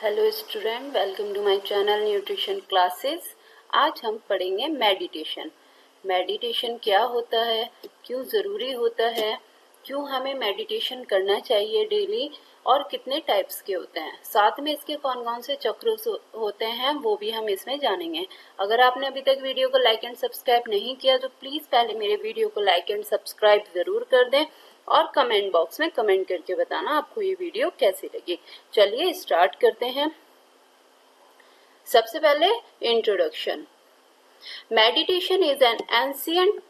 Hello student, welcome to my channel nutrition classes. आज हम पढ़ेंगे मेडिटेशन। मेडिटेशन क्या होता है, क्यों ज़रूरी होता है, क्यों हमें मेडिटेशन करना चाहिए डेली और कितने टाइप्स के होते हैं, साथ में इसके कौन कौन से चक्र होते हैं वो भी हम इसमें जानेंगे। अगर आपने अभी तक वीडियो को लाइक एंड सब्सक्राइब नहीं किया तो प्लीज़ पहले मेरे वीडियो को लाइक एंड सब्सक्राइब ज़रूर कर दें और कमेंट बॉक्स में कमेंट करके बताना आपको ये वीडियो कैसी लगी। चलिए स्टार्ट करते हैं। सबसे पहले introduction. Meditation is an ancient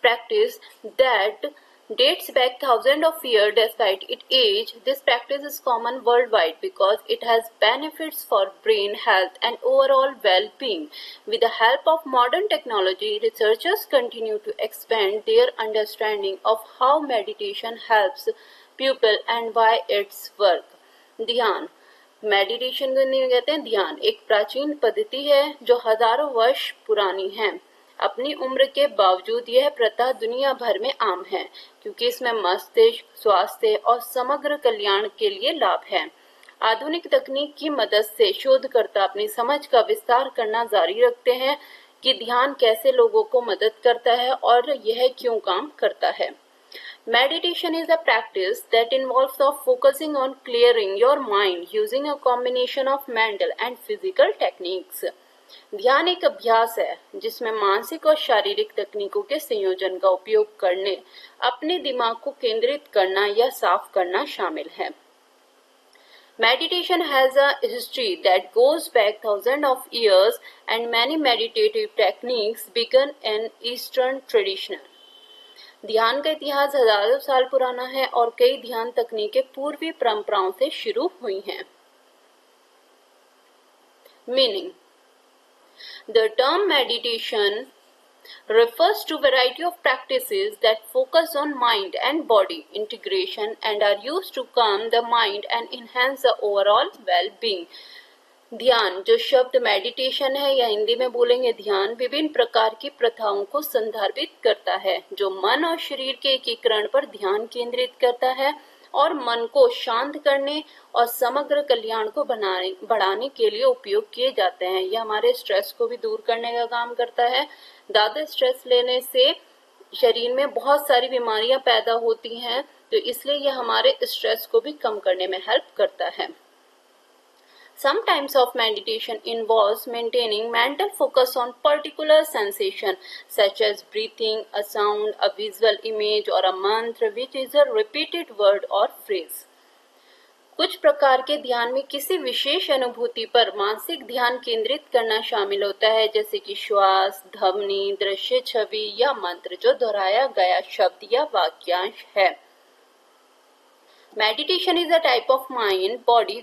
practice that dates back thousands of years. Despite its age, this practice is common worldwide because it has benefits for brain health and overall well-being. With the help of modern technology, researchers continue to expand their understanding of how meditation helps people and why it's work. ध्यान। Meditation को नहीं कहते हैं ध्यान, एक प्राचीन पद्धति है जो हजारों वर्ष पुरानी है। अपनी उम्र के बावजूद यह प्रथा दुनिया भर में आम है क्योंकि इसमें मस्तिष्क स्वास्थ्य और समग्र कल्याण के लिए लाभ है। आधुनिक तकनीक की मदद से शोधकर्ता अपनी समझ का विस्तार करना जारी रखते हैं कि ध्यान कैसे लोगों को मदद करता है और यह क्यों काम करता है। Meditation is a practice that involves of focusing on clearing your mind using a combination of mental and physical techniques. ध्यान एक अभ्यास है जिसमें मानसिक और शारीरिक तकनीकों के संयोजन का उपयोग करने अपने दिमाग को केंद्रित करना या साफ करना शामिल है। Meditation has a history that goes back thousands of years and many meditative techniques began in Eastern tradition. ध्यान का इतिहास हजारों साल पुराना है और कई ध्यान तकनीकें पूर्वी परंपराओं से शुरू हुई हैं। Meaning. The term meditation refers to variety of practices that focus on mind and body integration and are used to calm the mind and enhance the overall well-being. ध्यान जो शब्द मेडिटेशन है या हिंदी में बोलेंगे ध्यान, विभिन्न प्रकार की प्रथाओं को संदर्भित करता है जो मन और शरीर के एकीकरण पर ध्यान केंद्रित करता है और मन को शांत करने और समग्र कल्याण को बढ़ाने के लिए उपयोग किए जाते हैं। यह हमारे स्ट्रेस को भी दूर करने का काम करता है। ज्यादा स्ट्रेस लेने से शरीर में बहुत सारी बीमारियां पैदा होती हैं, तो इसलिए यह हमारे स्ट्रेस को भी कम करने में हेल्प करता है। Some types of meditation involves maintaining mental focus on particular sensation such as breathing, a sound, a visual image or a mantra which is a repeated word or phrase. कुछ प्रकार के ध्यान में किसी विशेष अनुभूति पर मानसिक ध्यान केंद्रित करना शामिल होता है, जैसे कि श्वास, ध्वनि, दृश्य, छवि या मंत्र जो दोहराया गया शब्द या वाक्यांश है। Meditation is a type of mind-body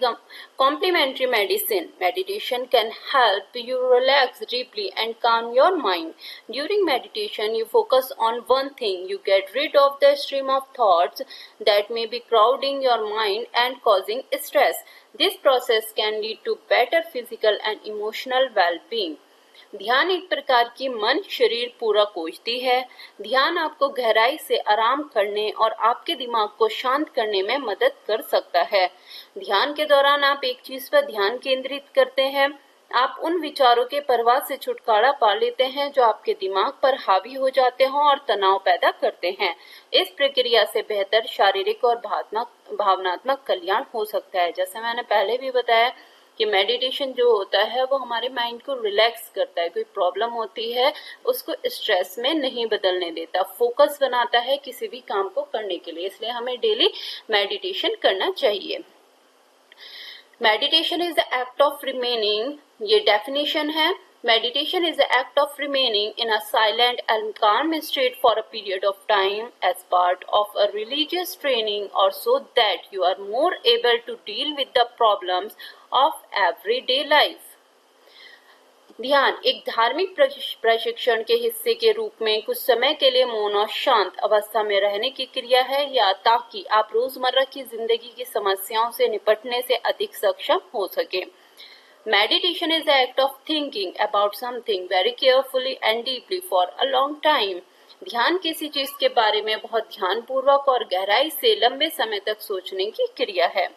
complementary medicine. Meditation can help you relax deeply and calm your mind. During meditation, you focus on one thing. You get rid of the stream of thoughts that may be crowding your mind and causing stress. This process can lead to better physical and emotional well-being. ध्यान एक प्रकार की मन शरीर पूरा कोष्ठी है। ध्यान आपको गहराई से आराम करने और आपके दिमाग को शांत करने में मदद कर सकता है। ध्यान के दौरान आप एक चीज पर ध्यान केंद्रित करते हैं। आप उन विचारों के प्रवाह से छुटकारा पा लेते हैं जो आपके दिमाग पर हावी हो जाते हों और तनाव पैदा करते हैं। इस प्रक्रिया से बेहतर शारीरिक और भावनात्मक कल्याण हो सकता है। जैसे मैंने पहले भी बताया कि मेडिटेशन जो होता है वो हमारे माइंड को रिलैक्स करता है। कोई प्रॉब्लम होती है उसको स्ट्रेस में नहीं बदलने देता, फोकस बनाता है किसी भी काम को करने के लिए। इसलिए हमें डेली मेडिटेशन करना चाहिए। Meditation is the act of remaining, ये डेफिनेशन है। Meditation is the act of remaining in a silent and calm state for a period of time as part of a religious training or so that you are more able to deal with the problems of everyday life. ध्यान एक धार्मिक प्रशिक्षण के हिस्से के रूप में कुछ समय के लिए मौन और शांत अवस्था में रहने की क्रिया है, या ताकि आप रोजमर्रा की जिंदगी की समस्याओं से निपटने से अधिक सक्षम हो सके। Meditation is the act of thinking about something very carefully and deeply for a long time. ध्यान किसी चीज के बारे में बहुत ध्यानपूर्वक और गहराई से लंबे समय तक सोचने की क्रिया है।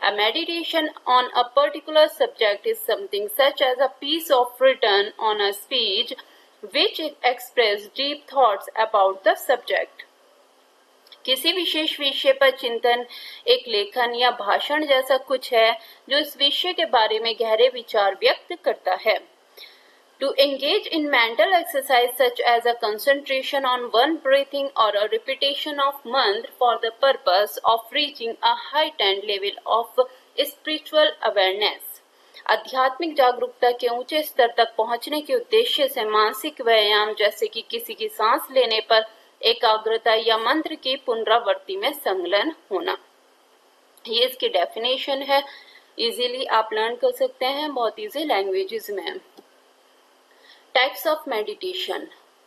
A meditation on a particular subject is something such as a piece of written on a speech which express deep thoughts about the subject. किसी विशेष विषय पर चिंतन एक लेखन या भाषण जैसा कुछ है जो इस विषय के बारे में गहरे विचार व्यक्त करता है. To engage in mental exercise such as a concentration on one breathing or a repetition of mantra for the purpose of reaching a heightened level of spiritual awareness. आध्यात्मिक जागरूकता के ऊंचे स्तर तक पहुंचने के उद्देश्य से मानसिक व्यायाम जैसे कि किसी की सांस लेने पर एकाग्रता या मंत्र की पुनरावृत्ति में संलग्न होना. ये इसकी डेफिनेशन है. इजीली आप लर्न कर सकते हैं बहुत इजी लैंग्वेजेस में. Types of meditation.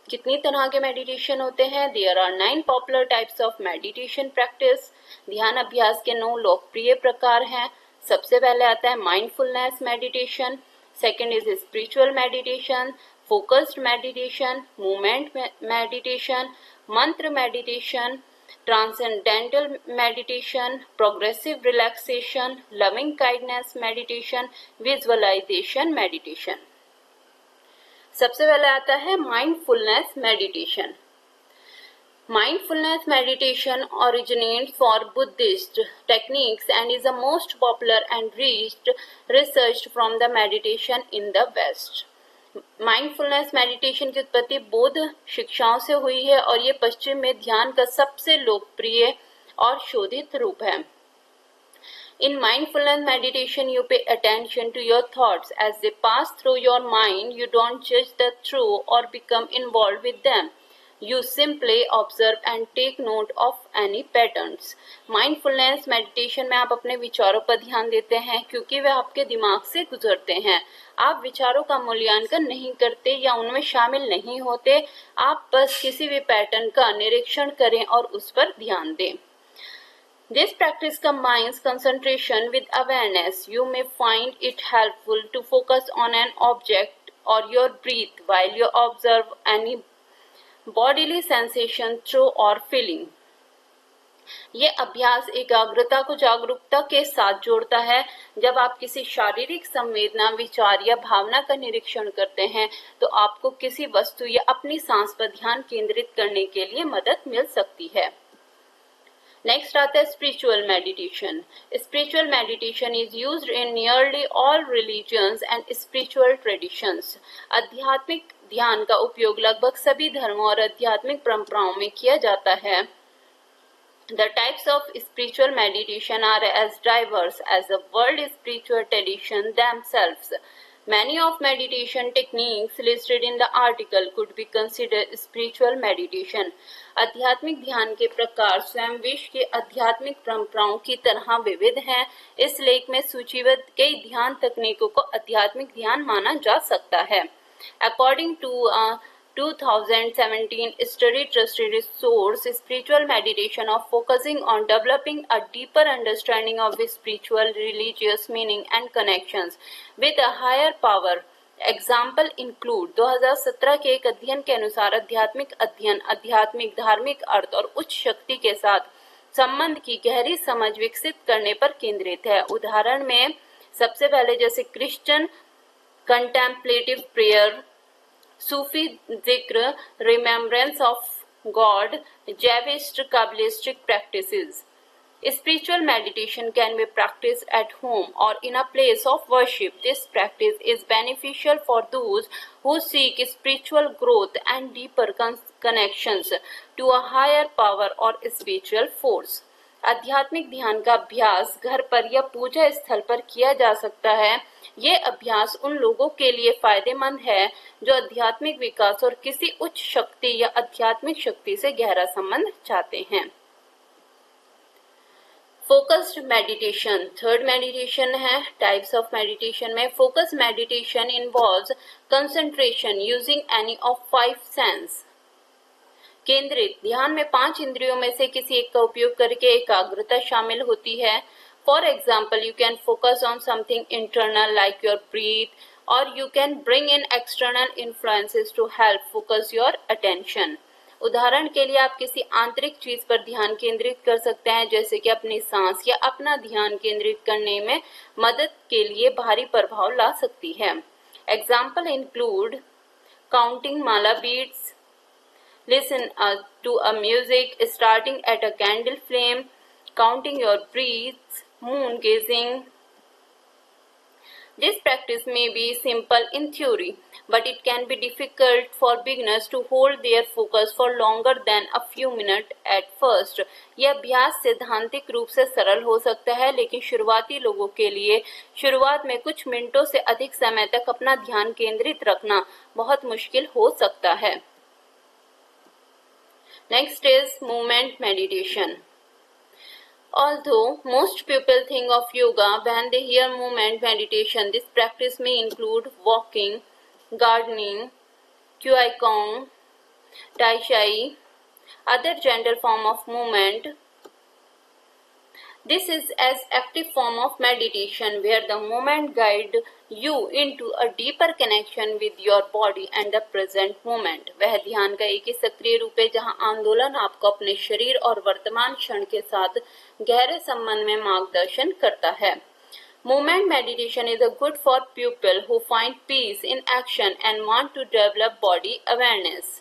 कितनी तरह के मेडिटेशन होते हैं? There are 9 popular types of meditation practice. ध्यान अभ्यास के 9 लोकप्रिय प्रकार हैं. सबसे पहले आता है mindfulness meditation. Second is spiritual meditation, focused meditation, movement meditation, mantra meditation, transcendental meditation, progressive relaxation, loving kindness meditation, visualisation meditation. सबसे पहले आता है mindfulness meditation. Mindfulness meditation originates for Buddhist techniques and is the most popular and researched from the meditation in the West. Mindfulness meditation की उत्पत्ति बौद्ध शिक्षाओं से हुई है और ये पश्चिम में ध्यान का सबसे लोकप्रिय और शोधित रूप है. In mindfulness meditation, you pay attention to your thoughts as they pass through your mind. You don't judge the truth or become involved with them. You simply observe and take note of any patterns. Mindfulness meditation में आप अपने विचारों पर ध्यान देते हैं क्योंकि वे आपके दिमाग से गुजरते हैं. आप विचारों का मूल्यांकन नहीं करते या उनमें शामिल नहीं होते. आप बस किसी भी पैटर्न का निरीक्षण करें और उस पर ध्यान दें. This practice combines concentration with awareness. You may find it helpful to focus on an object or your breath while you observe any bodily sensation through or feeling. ये अभ्यास एकाग्रता को जागरूकता के साथ जोड़ता है. जब आप किसी शारीरिक संवेदना, विचार या भावना का निरीक्षण करते हैं तो आपको किसी वस्तु या अपनी सांस पर ध्यान केंद्रित करने के लिए मदद मिल सकती है. नेक्स्ट आता है spiritual meditation. Spiritual meditation is used in nearly all religions and spiritual traditions. आध्यात्मिक ध्यान का उपयोग लगभग सभी धर्मों और आध्यात्मिक परंपराओं में किया जाता है. The types of spiritual meditation are as diverse as the world spiritual tradition themselves. Many of meditation techniques listed in the article could be considered spiritual meditation. आध्यात्मिक ध्यान के प्रकार स्वयं विश्व की आध्यात्मिक परंपराओं की तरह विविध हैं. इस लेख में सूचीबद्ध कई ध्यान तकनीकों को आध्यात्मिक ध्यान माना जा सकता है. According to a 2017 study trusted source, spiritual meditation of focusing on developing a deeper understanding of spiritual, religious meaning and connections with a higher power. Example include 2017 के एक अध्ययन के अनुसार आध्यात्मिक अध्ययन आध्यात्मिक धार्मिक अर्थ और उच्च शक्ति के साथ संबंध की गहरी समझ विकसित करने पर केंद्रित है. उदाहरण में सबसे पहले जैसे क्रिश्चियन कंटेम्पलेटिव प्रेयर, सूफी जिक्र, remembrance of God, Jewish kabbalistic practices. Spiritual meditation can be practiced at home or in a place of worship. This practice is beneficial for those who seek spiritual growth and deeper connections to a higher power or spiritual force. आध्यात्मिक ध्यान का अभ्यास घर पर या पूजा स्थल पर किया जा सकता है. ये अभ्यास उन लोगों के लिए फायदेमंद है जो आध्यात्मिक विकास और किसी उच्च शक्ति या आध्यात्मिक शक्ति से गहरा संबंध चाहते हैं. फोकस्ड मेडिटेशन थर्ड मेडिटेशन है. टाइप्स ऑफ मेडिटेशन में focus meditation involves concentration using any of 5 sense. केंद्रित ध्यान में 5 इंद्रियों में से किसी एक का उपयोग करके एकाग्रता शामिल होती है. For example, you can focus on something internal like your breath और you can bring in external influences to help focus your attention. उदाहरण के लिए आप किसी आंतरिक चीज पर ध्यान केंद्रित कर सकते हैं, जैसे कि अपनी सांस, या अपना ध्यान केंद्रित करने में मदद के लिए भारी प्रभाव ला सकती है। Example include counting mala beats, listen to a music, starting at a candle flame, counting your breaths, moon gazing. This practice may be simple in theory, but it can be difficult for beginners to hold their focus for longer than a few minutes at first. यह अभ्यास सैद्धांतिक रूप से सरल हो सकता है, लेकिन शुरुआती लोगों के लिए शुरुआत में कुछ मिनटों से अधिक समय तक अपना ध्यान केंद्रित रखना बहुत मुश्किल हो सकता है। Next is movement meditation. Although most people think of yoga when they hear movement meditation, this practice may include walking, gardening, qigong, tai chi, other gentle form of movement. This is an active form of meditation where the movement guides you into a deeper connection with your body and the present moment. वह ध्यान का एक ही सक्रिय रूप है जहां आंदोलन आपको अपने शरीर और वर्तमान क्षण के साथ गहरे संबंध में मार्गदर्शन करता है। Movement meditation is a good for people who find peace in action and want to develop body awareness.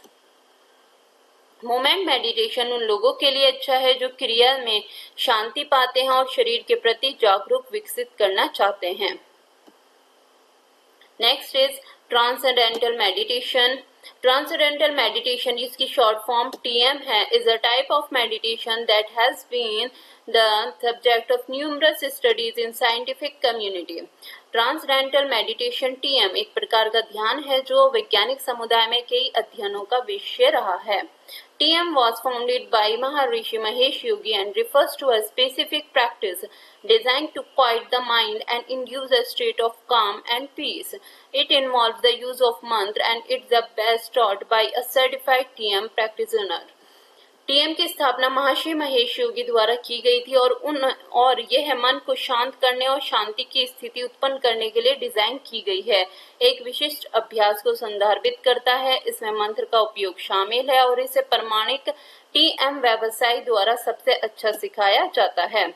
Moment meditation उन लोगों के लिए अच्छा है जो क्रिया में शांति पाते हैं और शरीर के प्रति जागरूक विकसित करना चाहते हैं। Next is transcendental meditation. Transcendental meditation, जिसकी शॉर्ट फॉर्म टीएम है, is a type of meditation that has been the subject of numerous studies in scientific community. Transcendental meditation TM एक प्रकार का ध्यान है जो वैज्ञानिक समुदाय में कई अध्ययनों का विषय रहा है। TM was founded by Maharishi Mahesh Yogi and refers to a specific practice designed to quiet the mind and induce a state of calm and peace. It involves the use of mantra and it's the best taught by a certified TM practitioner. TM की स्थापना महर्षि महेश योगी द्वारा की गई थी और यह मन को शांत करने और शांति की स्थिति उत्पन्न करने के लिए डिजाइन की गई है। एक विशिष्ट अभ्यास को संदर्भित करता है, इसमें मंत्र का उपयोग शामिल है और इसे प्रमाणिक टीएम व्यवसाय द्वारा सबसे अच्छा सिखाया जाता है।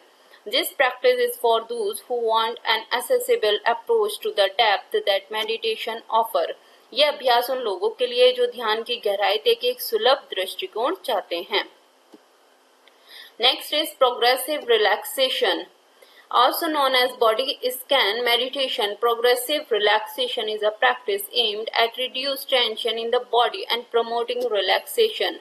This practice is for those who want an accessible approach to the depth that meditation offer. यह अभ्यास उन लोगों के लिए जो ध्यान की गहराई तक एक सुलभ दृष्टिकोण चाहते हैं। Next is progressive relaxation, also known as body scan meditation. Progressive relaxation is a practice aimed at reduced tension in the body and promoting relaxation.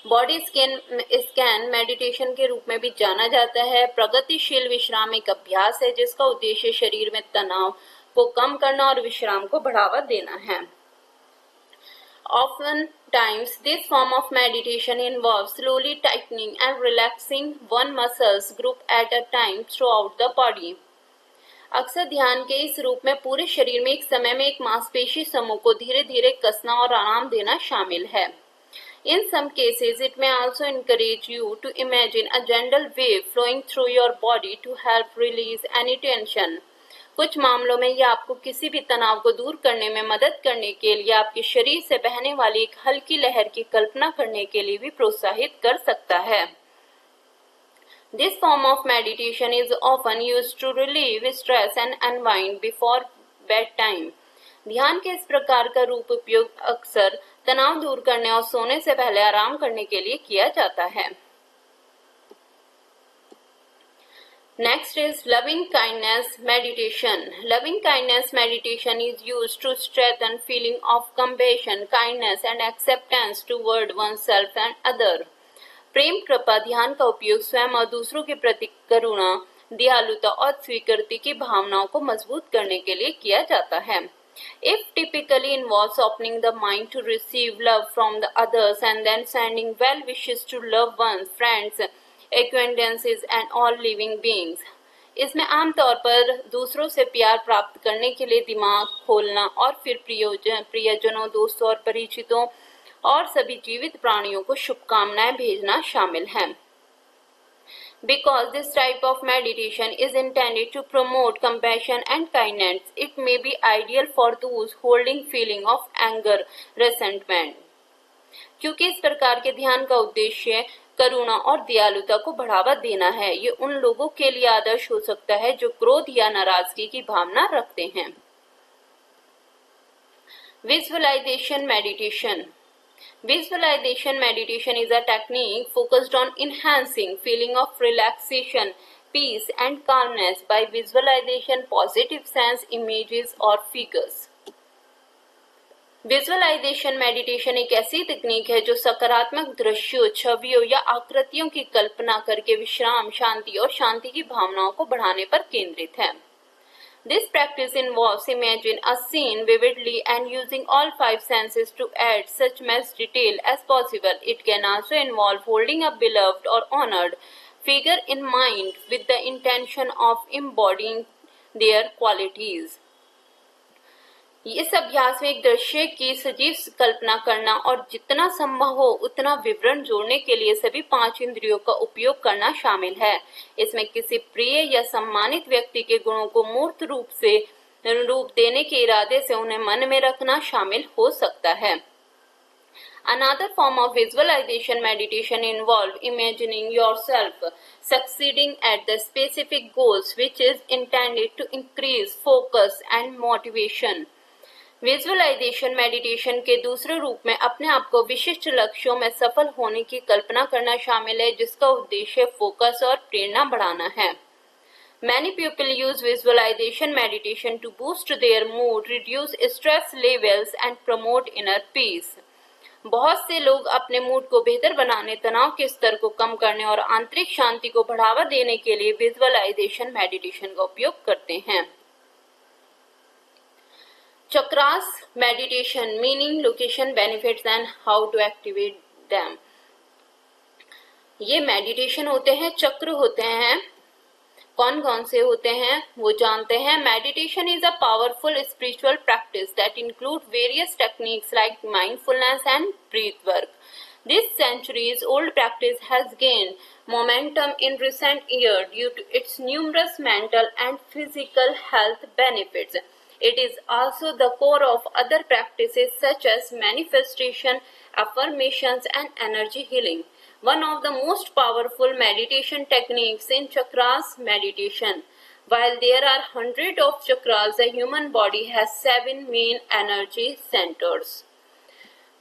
Body scan meditation के रूप में भी जाना जाता है। प्रगतिशील विश्राम एक अभ्यास है जिसका उद्देश्य शरीर में तनाव को कम करना और विश्राम को बढ़ावा देना है। Oftentimes, this form of meditation involves slowly tightening and relaxing one muscles group at a time throughout the body. अक्सर ध्यान के इस रूप में पूरे शरीर में एक समय में एक मांसपेशी समूह को धीरे धीरे कसना और आराम देना शामिल है। In some cases, it may also encourage you to imagine a gentle wave flowing through your body to help release any tension. कुछ मामलों में यह आपको किसी भी तनाव को दूर करने में मदद करने के लिए आपके शरीर से बहने वाली एक हल्की लहर की कल्पना करने के लिए भी प्रोत्साहित कर सकता है। This form of meditation is often used to relieve stress and unwind before bedtime. ध्यान के इस प्रकार का रूप उपयोग अक्सर तनाव दूर करने और सोने से पहले आराम करने के लिए किया जाता है। Next is loving kindness meditation. Loving kindness meditation is used to strengthen feeling of compassion, kindness and acceptance toward oneself and other. प्रेम कृपा ध्यान का उपयोग स्वयं और दूसरों के प्रति करुणा, दयालुता और स्वीकृति की भावनाओं को मजबूत करने के लिए किया जाता है। It typically involves opening the mind to receive love from the others and then sending well wishes to loved ones, friends, acquaintances and all living beings. इसमें आमतौर पर दूसरों से प्यार प्राप्त करने के लिए दिमाग खोलना और फिर प्रियजनों, दोस्तों और परिचितों और सभी जीवित प्राणियों को शुभकामनाएं भेजना शामिल है। Because this type of meditation is intended to promote compassion and kindness, it may be ideal for those holding feeling of anger, resentment. क्योंकि इस प्रकार के ध्यान का उद्देश्य करुणा और दयालुता को बढ़ावा देना है। ये उन लोगों के लिए आदर्श हो सकता है जो क्रोध या नाराजगी की भावना रखते हैं। Visualization meditation. Visualization meditation is a technique focused on enhancing feeling of relaxation, peace and calmness by visualization positive sense images or figures. Visualisation meditation एक ऐसी तकनीक है जो सकारात्मक दृश्यों, छवियों या आकृतियों की कल्पना करके विश्राम, शांति और शांति की भावनाओं को बढ़ाने पर केंद्रित है। This practice involves imagining a scene vividly and using all five senses to add such much detail as possible. It can also involve holding a beloved or honored figure in mind with the intention of embodying their qualities. इस अभ्यास में एक दृश्य की सजीव कल्पना करना और जितना संभव हो उतना विवरण जोड़ने के लिए सभी 5 इंद्रियों का उपयोग करना शामिल है। इसमें किसी प्रिय या सम्मानित व्यक्ति के गुणों को मूर्त रूप देने के इरादे से उन्हें मन में रखना शामिल हो सकता है। Another form of visualization meditation involves imagining yourself succeeding at the specific goals which is intended to increase focus and motivation. Visualisation meditation के दूसरे रूप में अपने आप को विशिष्ट लक्ष्यों में सफल होने की कल्पना करना शामिल है जिसका उद्देश्य फोकस और प्रेरणा बढ़ाना है। Many people use visualization meditation to boost their mood, reduce stress levels and promote inner peace. बहुत से लोग अपने मूड को बेहतर बनाने, तनाव के स्तर को कम करने और आंतरिक शांति को बढ़ावा देने के लिए विजुअलाइजेशन मेडिटेशन का उपयोग करते हैं। Chakras meditation, meaning, location, benefits and how to activate them. ये मेडिटेशन होते हैं, चक्र होते हैं। कौन कौन से होते हैं वो जानते हैं। Meditation is a powerful spiritual practice that include various techniques like mindfulness and breath work. This centuries-old practice has gained momentum in recent years due to its numerous mental and physical health benefits. It is also the core of other practices such as manifestation, affirmations, and energy healing. One of the most powerful meditation techniques in chakras meditation. While there are hundreds of chakras, the human body has 7 main energy centers.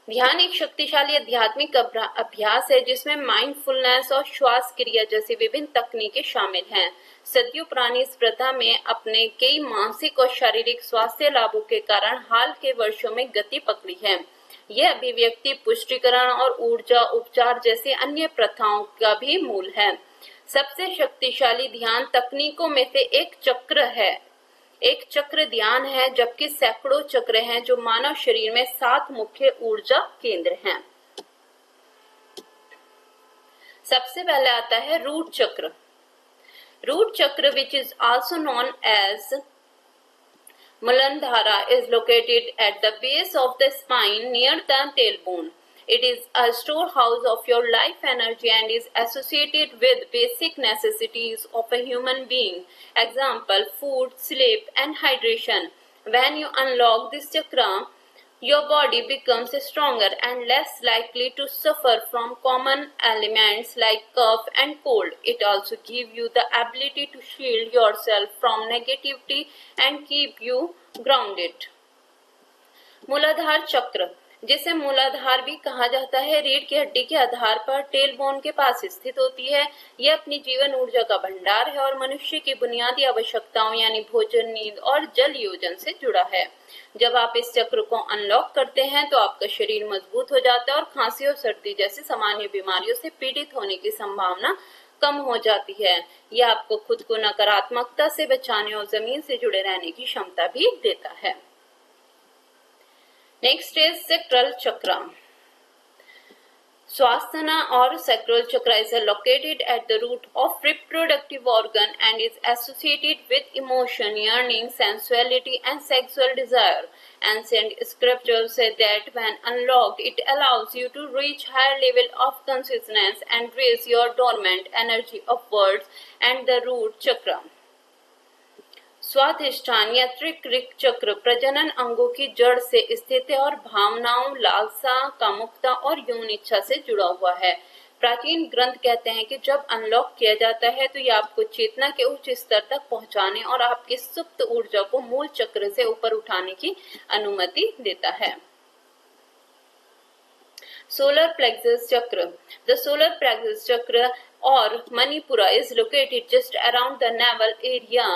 ध्यान एक शक्तिशाली आध्यात्मिक अभ्यास है जिसमें mindfulness और श्वास क्रिया जैसी विभिन्न तकनीकें शामिल हैं। सदियों पुरानी इस प्रथा में अपने कई मानसिक और शारीरिक स्वास्थ्य लाभों के कारण हाल के वर्षों में गति पकड़ी है। यह अभिव्यक्ति, पुष्टिकरण और ऊर्जा उपचार जैसी अन्य प्रथाओं का भी मूल है। सबसे शक्तिशाली ध्यान तकनीकों में से एक चक्र है। एक चक्र ध्यान है जबकि सैकड़ों चक्र हैं जो मानव शरीर में 7 मुख्य ऊर्जा केंद्र हैं। सबसे पहले आता है रूट चक्र। रूट चक्र which is also known as Muladhara is located at the base of the spine near the tailbone. It is a storehouse of your life energy and is associated with basic necessities of a human being. Example, food, sleep, and hydration. When you unlock this chakra, your body becomes stronger and less likely to suffer from common ailments like cough and cold. It also gives you the ability to shield yourself from negativity and keep you grounded. मूलाधार चक्र, जिसे मूलाधार भी कहा जाता है, रीढ़ की हड्डी के आधार पर टेल बोन के पास स्थित होती है। यह अपनी जीवन ऊर्जा का भंडार है और मनुष्य की बुनियादी आवश्यकताओं यानी भोजन, नींद और जल योजन से जुड़ा है। जब आप इस चक्र को अनलॉक करते हैं तो आपका शरीर मजबूत हो जाता है और खांसी और सर्दी जैसी सामान्य बीमारियों से पीड़ित होने की संभावना कम हो जाती है। यह आपको खुद को नकारात्मकता से बचाने और जमीन से जुड़े रहने की क्षमता भी देता है। Next is sacral chakra. Swasthana or sacral chakra is located at the root of reproductive organ and is associated with emotion, yearning, sensuality and sexual desire. Ancient scriptures say that when unlocked, it allows you to reach higher level of consciousness and raise your dormant energy upwards and the root chakra. स्वाधिष्ठान या त्रिकृत चक्र प्रजनन अंगों की जड़ से स्थित है और भावनाओं, लालसा, कामुकता और यौन इच्छा से जुड़ा हुआ है। प्राचीन ग्रंथ कहते हैं कि जब अनलॉक किया जाता है तो यह आपको चेतना के उच्च स्तर तक पहुंचाने और आपकी सुप्त ऊर्जा को मूल चक्र से ऊपर उठाने की अनुमति देता है। Solar plexus chakra. The solar plexus chakra or Manipura is located just around the navel area.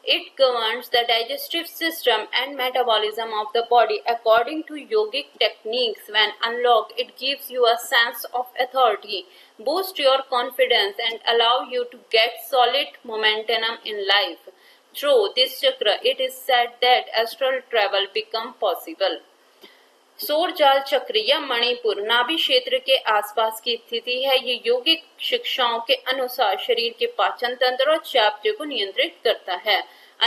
It governs the digestive system and metabolism of the body. According to yogic techniques, when unlocked, it gives you a sense of authority, boost your confidence and allow you to get solid momentum in life. Through this chakra, it is said that astral travel become possible. सौर जाल चक्र या मणिपुर नाभि क्षेत्र के आसपास की स्थिति है। ये योगिक शिक्षाओं के अनुसार शरीर के पाचन तंत्र और चयापचय को नियंत्रित करता है।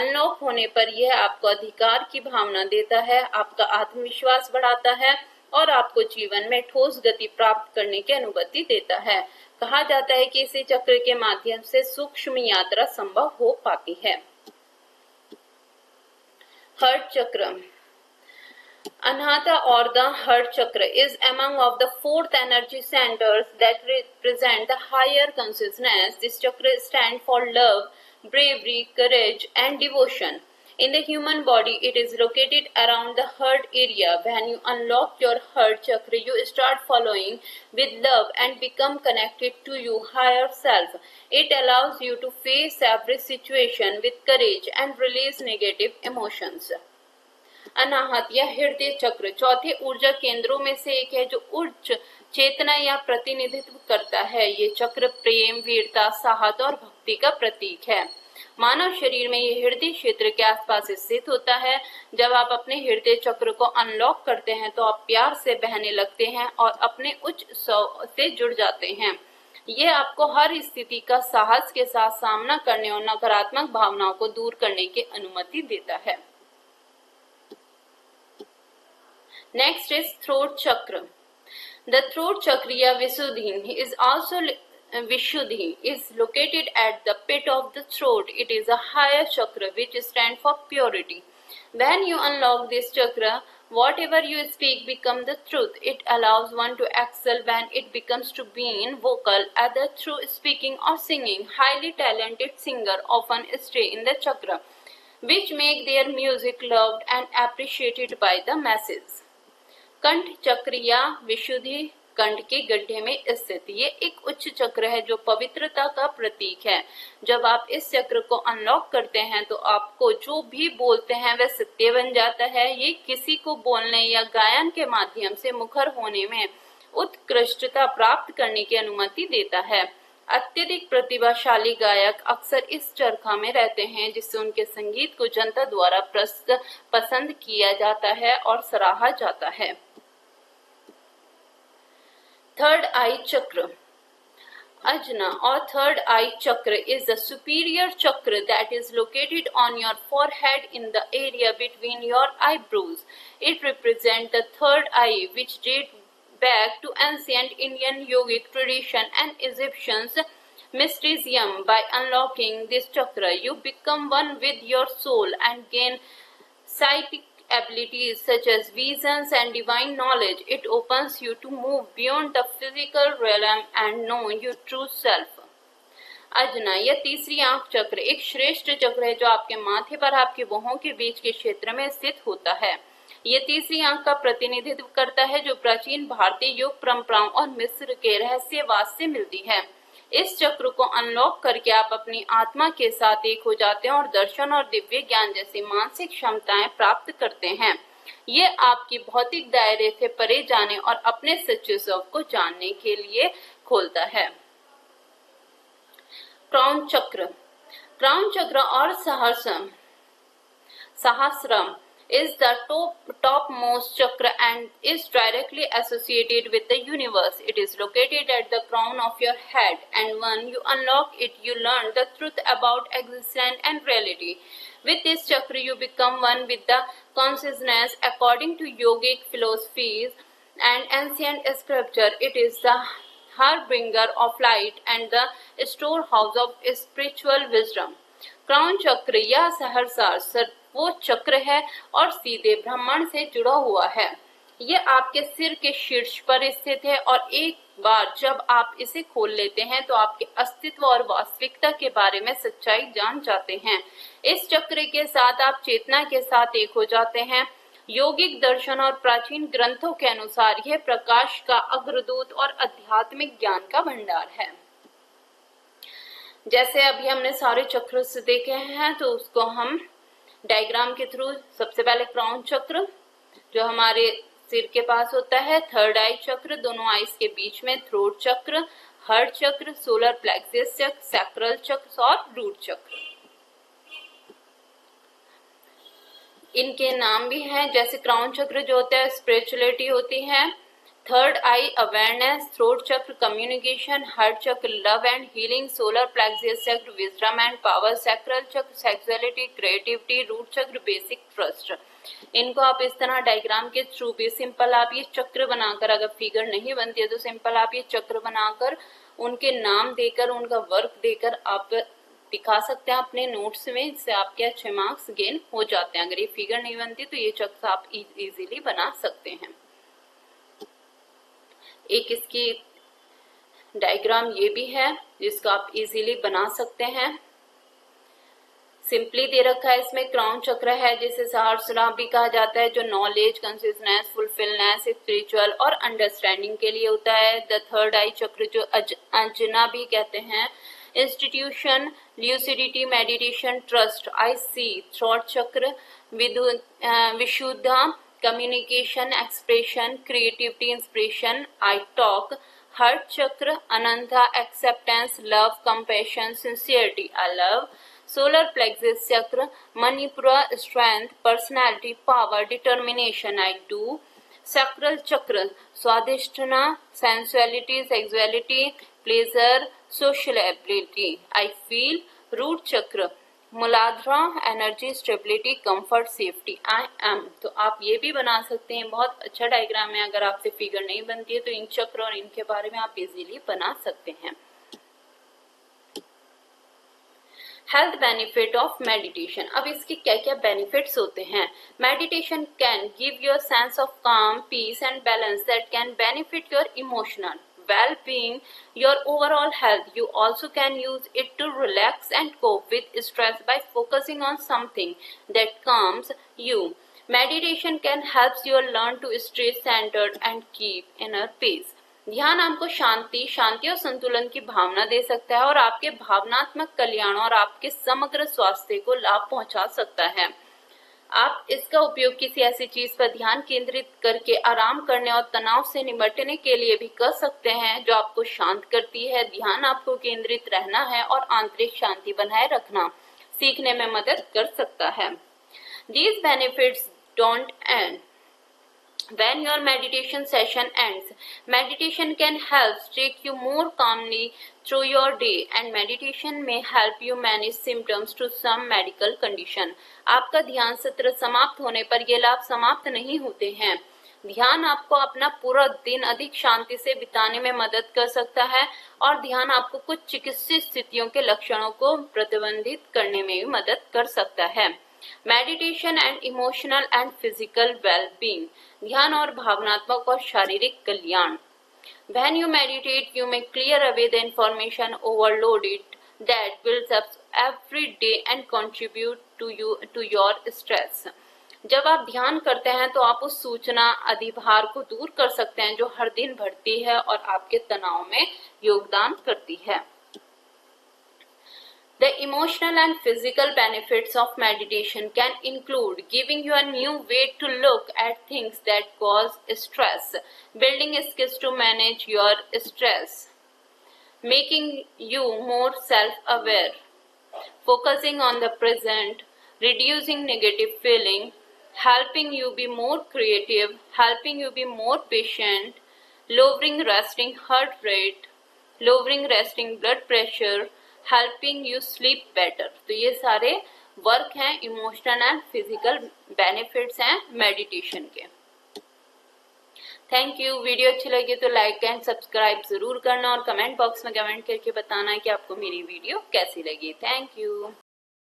अनलॉक होने पर यह आपको अधिकार की भावना देता है, आपका आत्मविश्वास बढ़ाता है और आपको जीवन में ठोस गति प्राप्त करने की अनुमति देता है। कहा जाता है कि इसी चक्र के माध्यम से सूक्ष्म यात्रा संभव हो पाती है। हर्ट चक्र Anahata or the heart chakra is among of the fourth energy centers that represent the higher consciousness. This chakra stands for love, bravery, courage and devotion. In the human body, it is located around the heart area. When you unlock your heart chakra, you start following with love and become connected to your higher self. It allows you to face every situation with courage and release negative emotions. अनाहत या हृदय चक्र चौथे ऊर्जा केंद्रों में से एक है जो उच्च चेतना या प्रतिनिधित्व करता है। ये चक्र प्रेम, वीरता, साहस और भक्ति का प्रतीक है। मानव शरीर में ये हृदय क्षेत्र के आसपास स्थित होता है। जब आप अपने हृदय चक्र को अनलॉक करते हैं तो आप प्यार से बहने लगते हैं और अपने उच्च स्व से जुड़ जाते हैं। ये आपको हर स्थिति का साहस के साथ सामना करने और नकारात्मक भावनाओं को दूर करने की अनुमति देता है। Next is throat chakra. The throat chakra Visuddhi is also Vishuddhi is located at the pit of the throat. It is a higher chakra which stands for purity. When you unlock this chakra, whatever you speak becomes the truth. It allows one to excel when it becomes to being vocal, either through speaking or singing. Highly talented singer often stay in the chakra, which make their music loved and appreciated by the masses. कंठ चक्र या विशुद्धि कंठ के गड्ढे में स्थित ये एक उच्च चक्र है जो पवित्रता का प्रतीक है। जब आप इस चक्र को अनलॉक करते हैं तो आपको जो भी बोलते हैं वह सत्य बन जाता है। ये किसी को बोलने या गायन के माध्यम से मुखर होने में उत्कृष्टता प्राप्त करने की अनुमति देता है। अत्यधिक प्रतिभाशाली गायक अक्सर इस चरखा में रहते हैं जिससे उनके संगीत को जनता द्वारा पसंद किया जाता है और सराहा जाता है। Third eye chakra. Ajna or third eye chakra is the superior chakra that is located on your forehead in the area between your eyebrows. It represents the third eye which dates back to ancient Indian yogic tradition and Egyptians mysticism. By unlocking this chakra, you become one with your soul and gain psychic abilities such as visions and divine knowledge. It opens you to move beyond the physical realm and know your true self. Ajna यह तीसरी आंख चक्र एक श्रेष्ठ चक्र है जो आपके माथे पर आपके भौहों के बीच के क्षेत्र में स्थित होता है। ये तीसरी आंख का प्रतिनिधित्व करता है जो प्राचीन भारतीय योग परंपराओं और मिस्र के रहस्यवाद से मिलती है। इस चक्र को अनलॉक करके आप अपनी आत्मा के साथ एक हो जाते हैं और दर्शन और दिव्य ज्ञान जैसी मानसिक क्षमताएं प्राप्त करते हैं। ये आपकी भौतिक दायरे से परे जाने और अपने सच्चे स्व को जानने के लिए खोलता है। क्राउन चक्र और सहस्रम is the topmost chakra and is directly associated with the universe. It is located at the crown of your head, and when you unlock it, you learn the truth about existence and reality. With this chakra, you become one with the consciousness. According to yogic philosophies and ancient scripture, it is the harbinger of light and the storehouse of spiritual wisdom. Crown चक्र या सहस्रार सर्वोच्च चक्र है और सीधे ब्रह्मांड से जुड़ा हुआ है। यह आपके सिर के शीर्ष पर स्थित है और एक बार जब आप इसे खोल लेते हैं तो आपके अस्तित्व और वास्तविकता के बारे में सच्चाई जान जाते हैं। इस चक्र के साथ आप चेतना के साथ एक हो जाते हैं। योगिक दर्शन और प्राचीन ग्रंथों के अनुसार यह प्रकाश का अग्रदूत और आध्यात्मिक ज्ञान का भंडार है। जैसे अभी हमने सारे चक्र से देखे हैं, तो उसको हम डायग्राम के थ्रू, सबसे पहले क्राउन चक्र जो हमारे सिर के पास होता है, थर्ड आई चक्र दोनों आईज के बीच में, थ्रोट चक्र, हार्ट चक्र, सोलर प्लेक्सस चक्र, सैक्रल चक्र और रूट चक्र। इनके नाम भी हैं, जैसे क्राउन चक्र जो होता है स्पिरिचुअलिटी होती है, थर्ड आई अवेयरनेस, थ्रोट चक्र कम्युनिकेशन, हार्ट चक्र love and healing, solar plexus चक्र विजडम एंड पावर, सैक्रल चक्र सेक्सुअलिटी क्रिएटिविटी, रूट चक्र बेसिक ट्रस्ट। इनको आप इस तरह डायग्राम के थ्रू भी सिंपल आप ये चक्र बनाकर, अगर फिगर नहीं बनती है तो सिंपल आप ये चक्र बनाकर उनके नाम देकर, उनका वर्क देकर आप दिखा सकते हैं अपने नोट्स में, इससे आपके अच्छे मार्क्स गेन हो जाते हैं। अगर ये फिगर नहीं बनती तो ये चक्र आप इजीली बना सकते हैं। एक इसकी डायग्राम ये भी है जिसको आप इजीली बना सकते हैं। सिंपली दे रखा है इसमें, क्राउन चक्र है जिसे सहस्रार भी कहा जाता है, जो नॉलेज, कंसिस्टेंस, फुलफिलनेस, स्पिरिचुअल और अंडरस्टैंडिंग के लिए होता है। द थर्ड आई चक्र जो अंजना भी कहते हैं, institution, lucidity, meditation, trust, I see, throat chakra, Vishuddha, communication, expression, creativity, inspiration, I talk, heart chakra, Ananta, acceptance, love, compassion, sincerity, I love, solar plexus chakra, Manipura, strength, personality, power, determination, I do, sacral chakra, Swadishtana, sensuality, sexuality, pleasure, social ability, I feel, root chakra, Muladhara, energy, stability, comfort, safety, I am. तो आप ये भी बना सकते हैं, बहुत अच्छा diagram है। अगर आपसे फिगर नहीं बनती है तो इन चक्र और इनके बारे में आप इजीली बना सकते हैं। Health benefit of meditation. अब इसके क्या क्या बेनिफिट्स होते हैं। Meditation can give you a sense of calm, peace and balance that can benefit your emotional well-being, your overall health. You also can use it to relax and cope with stress by focusing on something that calms you. Meditation can help you learn to stay centered and keep inner peace. ध्यान आपको शांति और संतुलन की भावना दे सकता है और आपके भावनात्मक कल्याण और आपके समग्र स्वास्थ्य को लाभ पहुंचा सकता है। आप इसका उपयोग किसी ऐसी चीज पर ध्यान केंद्रित करके आराम करने और तनाव से निपटने के लिए भी कर सकते हैं जो आपको शांत करती है। ध्यान आपको केंद्रित रहना है और आंतरिक शांति बनाए रखना सीखने में मदद कर सकता है। These benefits don't end when your meditation session ends. Meditation can help take you more calmly through your day and meditation may help you manage symptoms to some medical condition. आपका ध्यान सत्र समाप्त होने पर ये लाभ समाप्त नहीं होते हैं। ध्यान आपको अपना पूरा दिन अधिक शांति से बिताने में मदद कर सकता है और ध्यान आपको कुछ चिकित्सीय स्थितियों के लक्षणों को प्रतिबंधित करने में भी मदद कर सकता है। Meditation and emotional and physical well-being. ध्यान और भावनात्मक और शारीरिक कल्याण। When you meditate, you may clear away the information overloaded that builds up every day and contribute to your stress. जब आप ध्यान करते हैं तो आप उस सूचना अधिभार को दूर कर सकते हैं जो हर दिन बढ़ती है और आपके तनाव में योगदान करती है। The emotional and physical benefits of meditation can include giving you a new way to look at things that cause stress, building skills to manage your stress, making you more self-aware, focusing on the present, reducing negative feeling, helping you be more creative, helping you be more patient, lowering resting heart rate, lowering resting blood pressure, helping you sleep better. तो ये सारे work हैं, emotional and physical benefits हैं meditation के। Thank you. Video अच्छी लगी तो like and subscribe जरूर करना और कमेंट बॉक्स में कमेंट करके बताना कि आपको मेरी वीडियो कैसी लगी। Thank you.